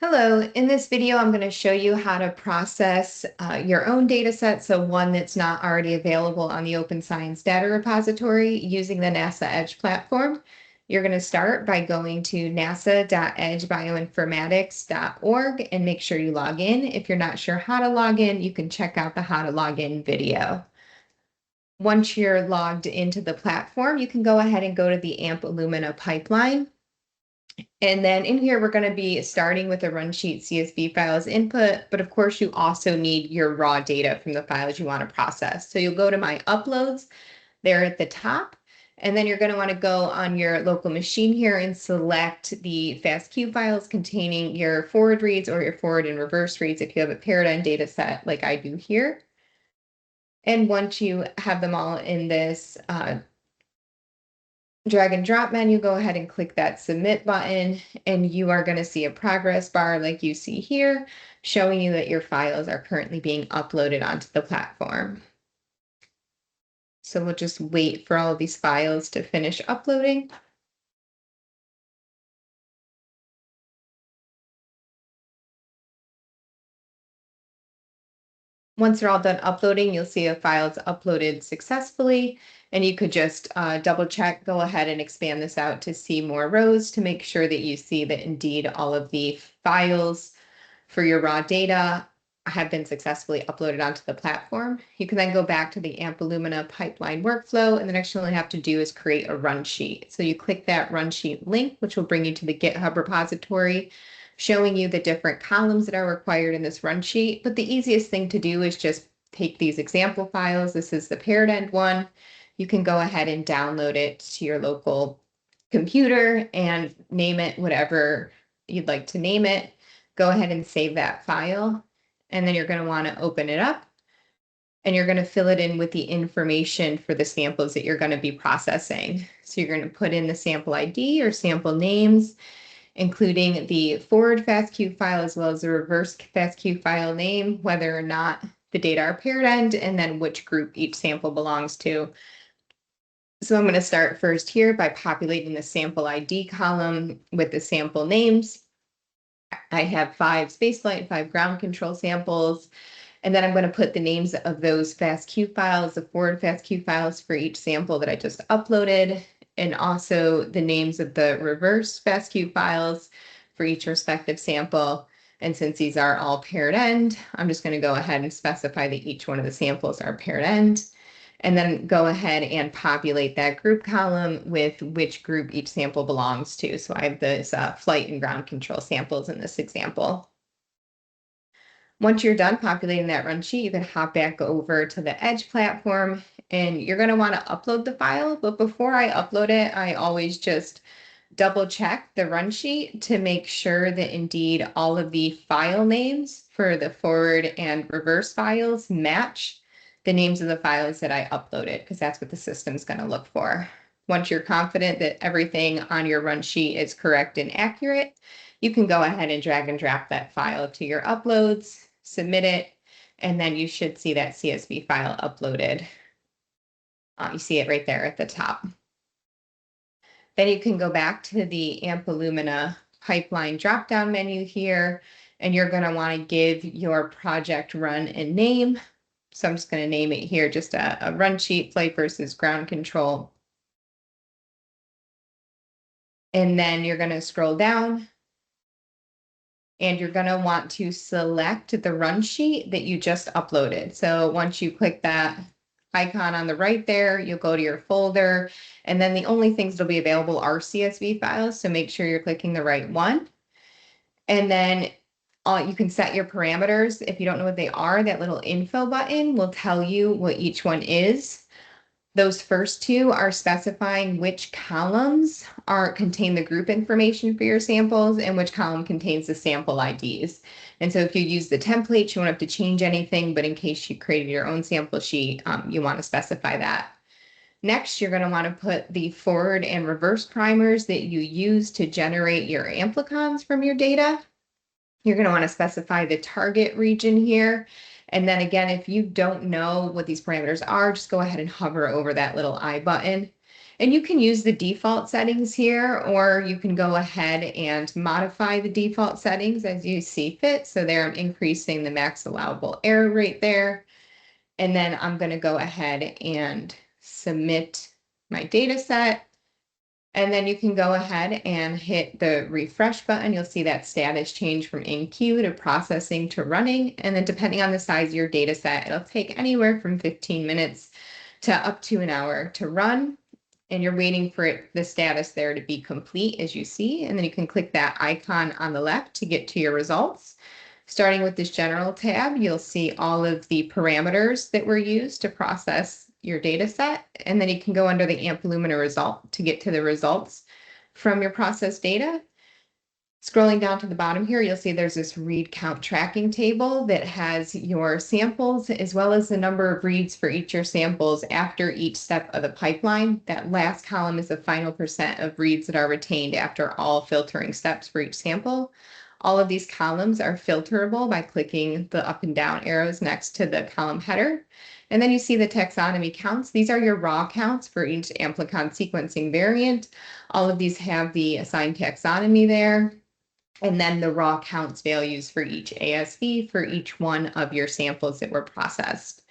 Hello, in this video, I'm going to show you how to process your own data set, so one that's not already available on the Open Science Data Repository using the NASA EDGE platform. You're going to start by going to nasa.edgebioinformatics.org and make sure you log in. If you're not sure how to log in, you can check out the how to log in video. Once you're logged into the platform, you can go ahead and go to the Amplicon pipeline. And then in here, we're going to be starting with the run sheet CSV files input, but of course you also need your raw data from the files you want to process. So you'll go to my uploads there at the top, and then you're going to want to go on your local machine here and select the FASTQ files containing your forward reads or your forward and reverse reads if you have a paired end data set like I do here. And once you have them all in this drag and drop menu, go ahead and click that submit button, and you are going to see a progress bar like you see here, showing you that your files are currently being uploaded onto the platform. So we'll just wait for all of these files to finish uploading. Once they're all done uploading, you'll see a file's uploaded successfully, and you could just double check, go ahead and expand this out to see more rows to make sure that you see that indeed all of the files for your raw data have been successfully uploaded onto the platform. You can then go back to the Amplicon pipeline workflow, and the next thing you have to do is create a run sheet. So you click that run sheet link, which will bring you to the GitHub repository, showing you the different columns that are required in this run sheet. But the easiest thing to do is just take these example files. This is the paired end one. You can go ahead and download it to your local computer and name it whatever you'd like to name it. Go ahead and save that file. And then you're going to want to open it up, and you're going to fill it in with the information for the samples that you're going to be processing. So you're going to put in the sample ID or sample names, including the forward FASTQ file as well as the reverse FASTQ file name, whether or not the data are paired end, and then which group each sample belongs to. So I'm going to start first here by populating the sample ID column with the sample names. I have 5 spaceflight, 5 ground control samples, and then I'm going to put the names of those FASTQ files, the forward FASTQ files for each sample that I just uploaded, and also the names of the reverse FASTQ files for each respective sample. And since these are all paired end, I'm just going to go ahead and specify that each one of the samples are paired end, and then go ahead and populate that group column with which group each sample belongs to. So I have those flight and ground control samples in this example. Once you're done populating that run sheet, you can hop back over to the EDGE platform, and you're going to want to upload the file. But before I upload it, I always just double check the run sheet to make sure that indeed all of the file names for the forward and reverse files match the names of the files that I uploaded, because that's what the system's going to look for. Once you're confident that everything on your run sheet is correct and accurate, you can go ahead and drag and drop that file to your uploads, submit it, and then you should see that CSV file uploaded. You see it right there at the top. Then you can go back to the Amplicon pipeline drop-down menu here, and you're going to want to give your project run a name. So I'm just going to name it here, just a run sheet, flight versus ground control. And then you're going to scroll down, and you're going to want to select the run sheet that you just uploaded. So once you click that icon on the right there, you'll go to your folder, and then the only things that'll be available are CSV files. So make sure you're clicking the right one. And then you can set your parameters. If you don't know what they are, that little info button will tell you what each one is. Those first two are specifying which columns contain the group information for your samples and which column contains the sample IDs. And so if you use the template, you won't have to change anything, but in case you created your own sample sheet, you want to specify that. Next, you're going to want to put the forward and reverse primers that you use to generate your amplicons from your data. You're going to want to specify the target region here. And then again, if you don't know what these parameters are, just go ahead and hover over that little I button. And you can use the default settings here, or you can go ahead and modify the default settings as you see fit. So there I'm increasing the max allowable error rate there. And then I'm going to go ahead and submit my data set. And then you can go ahead and hit the refresh button. You'll see that status change from in queue to processing to running. And then depending on the size of your data set, it'll take anywhere from 15 minutes to up to an hour to run. And you're waiting for the status there to be complete, as you see. And then you can click that icon on the left to get to your results. Starting with this general tab, you'll see all of the parameters that were used to process your data set. And then you can go under the AMP Illumina result to get to the results from your processed data. Scrolling down to the bottom here, you'll see there's this read count tracking table that has your samples as well as the number of reads for each of your samples after each step of the pipeline. That last column is the final percent of reads that are retained after all filtering steps for each sample. All of these columns are filterable by clicking the up and down arrows next to the column header. And then you see the taxonomy counts. These are your raw counts for each Amplicon sequencing variant. All of these have the assigned taxonomy there. And then the raw counts values for each ASV for each one of your samples that were processed.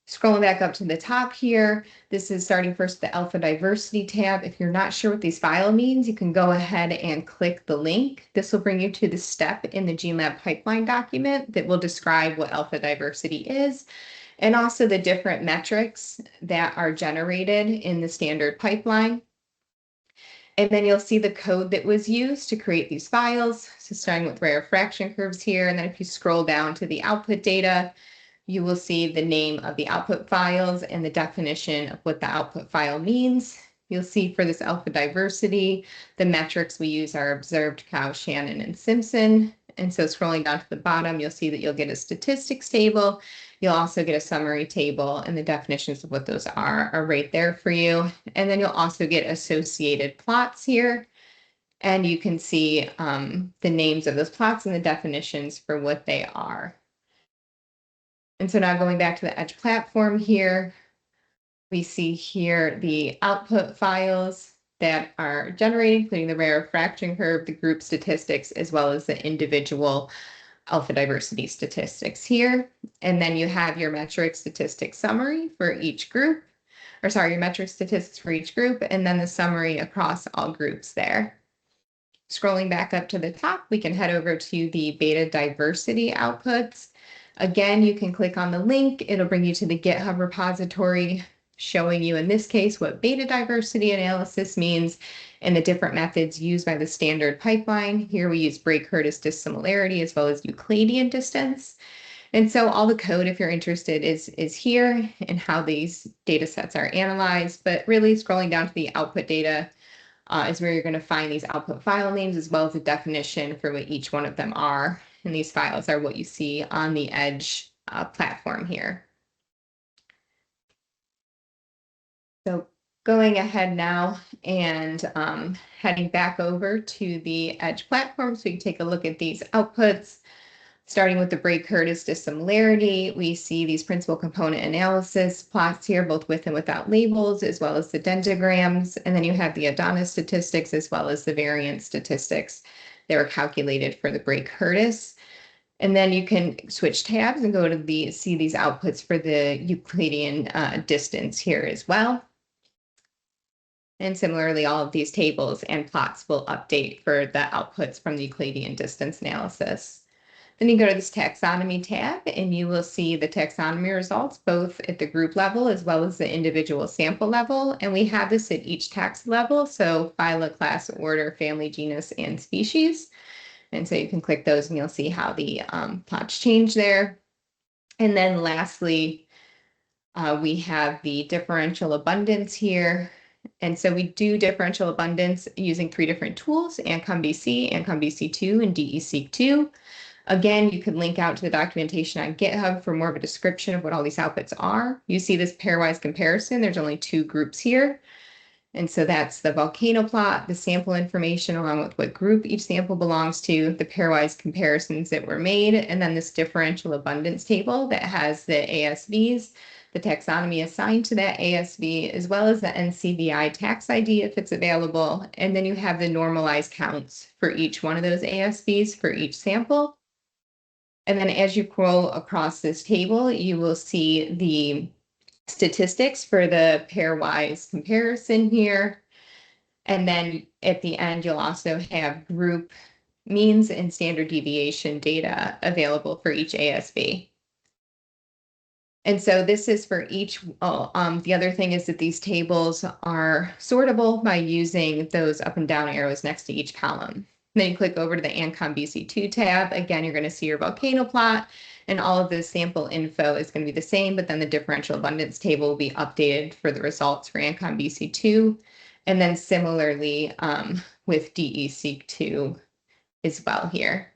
Scrolling back up to the top here, this is starting first the alpha diversity tab. If you're not sure what these file means, you can go ahead and click the link. This will bring you to the step in the GeneLab pipeline document that will describe what alpha diversity is, and also the different metrics that are generated in the standard pipeline. And then you'll see the code that was used to create these files. So starting with rare fraction curves here, and then if you scroll down to the output data, you will see the name of the output files and the definition of what the output file means. You'll see for this alpha diversity, the metrics we use are observed, Cow, Shannon, and Simpson. And so scrolling down to the bottom, you'll see that you'll get a statistics table. You'll also get a summary table, and the definitions of what those are right there for you. And then you'll also get associated plots here. And you can see the names of those plots and the definitions for what they are. And so now going back to the EDGE platform here, we see here the output files that are generated, including the rare fraction curve, the group statistics, as well as the individual alpha diversity statistics here. And then you have your metric statistics summary for each group, or sorry, your metric statistics for each group, and then the summary across all groups there. Scrolling back up to the top, we can head over to the beta diversity outputs. Again, you can click on the link. It'll bring you to the GitHub repository, showing you in this case what beta diversity analysis means and the different methods used by the standard pipeline. Here we use Bray-Curtis dissimilarity as well as Euclidean distance. And so all the code, if you're interested, is here and how these data sets are analyzed. But really scrolling down to the output data is where you're going to find these output file names as well as a definition for what each one of them are. And these files are what you see on the EDGE platform here. So going ahead now and heading back over to the EDGE platform so you can take a look at these outputs. Starting with the Bray-Curtis dissimilarity, we see these principal component analysis plots here, both with and without labels, as well as the dendrograms. And then you have the Adonis statistics as well as the variance statistics that were calculated for the Bray-Curtis. And then you can switch tabs and go to see these outputs for the Euclidean distance here as well. And similarly, all of these tables and plots will update for the outputs from the Euclidean distance analysis. Then you go to this taxonomy tab and you will see the taxonomy results both at the group level as well as the individual sample level. And we have this at each tax level, so phyla, class, order, family, genus, and species. And so you can click those and you'll see how the plots change there. And then lastly, we have the differential abundance here. And so we do differential abundance using 3 different tools: AncomBC, AncomBC2, and DESeq2. Again, you can link out to the documentation on GitHub for more of a description of what all these outputs are. You see this pairwise comparison. There's only 2 groups here. And so that's the volcano plot, the sample information along with what group each sample belongs to, the pairwise comparisons that were made, and then this differential abundance table that has the ASVs the taxonomy assigned to that ASV, as well as the NCBI tax ID if it's available. And then you have the normalized counts for each one of those ASVs for each sample. And then as you scroll across this table, you will see the statistics for the pairwise comparison here. And then at the end, you'll also have group means and standard deviation data available for each ASV. And so this is for each, the other thing is that these tables are sortable by using those up and down arrows next to each column. Then you click over to the Ancom BC2 tab. Again, you're going to see your volcano plot, and all of the sample info is going to be the same, but then the differential abundance table will be updated for the results for Ancom BC2. And then similarly with DEC2 as well here.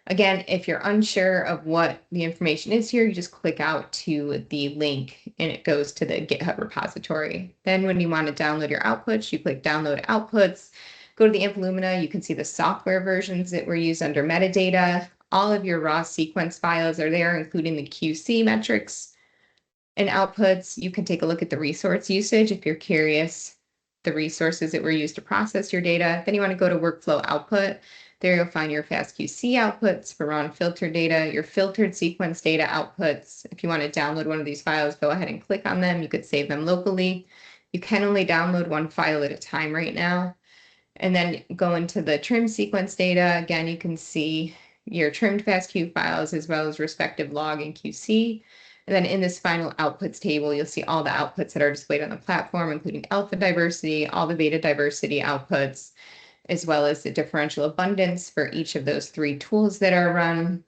Again, if you're unsure of what the information is here, you just click out to the link and it goes to the GitHub repository. Then when you want to download your outputs, you click download outputs, go to the Implemina, you can see the software versions that were used under metadata. All of your raw sequence files are there, including the QC metrics and outputs. You can take a look at the resource usage if you're curious, the resources that were used to process your data. Then you want to go to workflow output. There you'll find your FastQC outputs for raw and filtered data, your filtered sequence data outputs. If you want to download one of these files, go ahead and click on them. You could save them locally. You can only download one file at a time right now. And then go into the trim sequence data. Again, you can see your trimmed FastQ files as well as respective log and QC. And then in this final outputs table, you'll see all the outputs that are displayed on the platform, including alpha diversity, all the beta diversity outputs, as well as the differential abundance for each of those three tools that are run.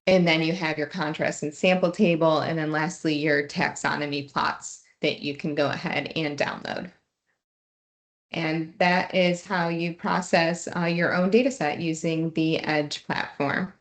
And then you have your contrast and sample table. And then lastly, your taxonomy plots that you can go ahead and download. And that is how you process your own data set using the EDGE platform.